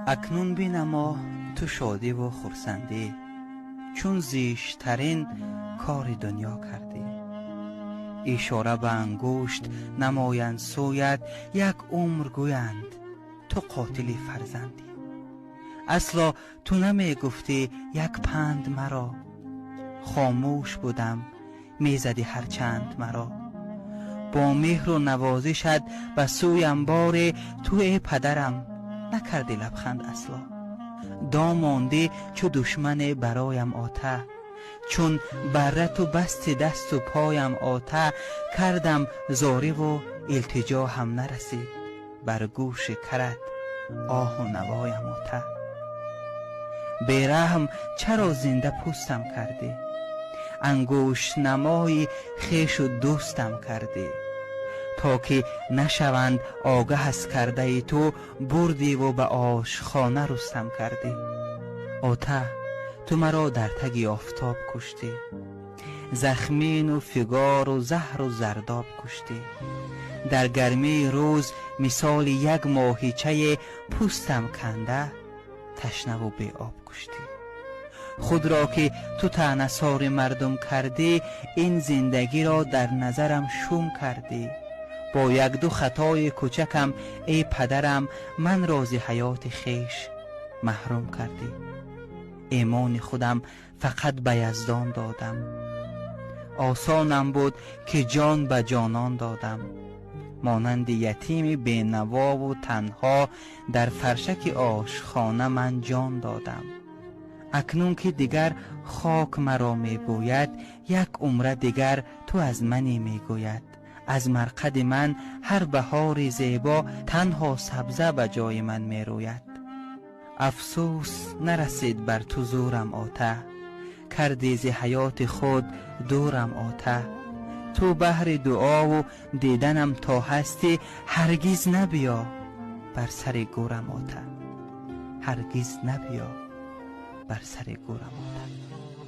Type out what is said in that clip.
اکنون بینما تو شادی و خرسندی، چون زیشترین کار دنیا کردی. اشاره به انگشت نمایند سویت، یک عمر گویند تو قاتل فرزندی. اصلا تو نمی گفتی یک پند مرا، خاموش بودم میزدی هر چند مرا. با مهر و نوازشت به سویم بار، تو ای پدرم نکردی لبخند اصلا. دام ماندی چو دشمن برایم آته، چون بره تو بستی دست و پایم آته. کردم زاری و التجا هم نرسید، بر گوش کرد آه و نوایم آته. بیرحم چرا زنده پوستم کردی، انگشت نمای خویش و دوستم کردی. تا که نشوند آگه از کرده ای تو، بردی و به آشخانه رستم کردی. آته تو مرا در تگ آفتاب کشتی، زخمین و فگار و زهر و زرداب کشتی. در گرمی روز مثال یک ماهیچه پوستم کنده، تشنه و بی آب کشتی. خود را که تو طعنه‌سار مردم کردی، این زندگی را در نظرم شوم کردی. با یک دو خطای کوچکم ای پدرم، من را ز حیات خویش محروم کردی. ایمان خودم فقط به یزدان دادم، آسانم بود که جان به جانان دادم. مانند یتیم بینوا و تنها، در فرشک آشخانه من جان دادم. اکنون که دیگر خاک مرا می بوید، یک عمر دیگر تو از منی می گوید. از مرقد من هر بهار زیبا، تنها سبزه به جای من می روید. افسوس نرسید بر تو زورم آته، کردی ز حیات خود دورم آته. تو بهر دعا و دیدنم تا هستی، هرگز نبیا بر سر گورم آته. هرگز نبیا بر سر گورم آته.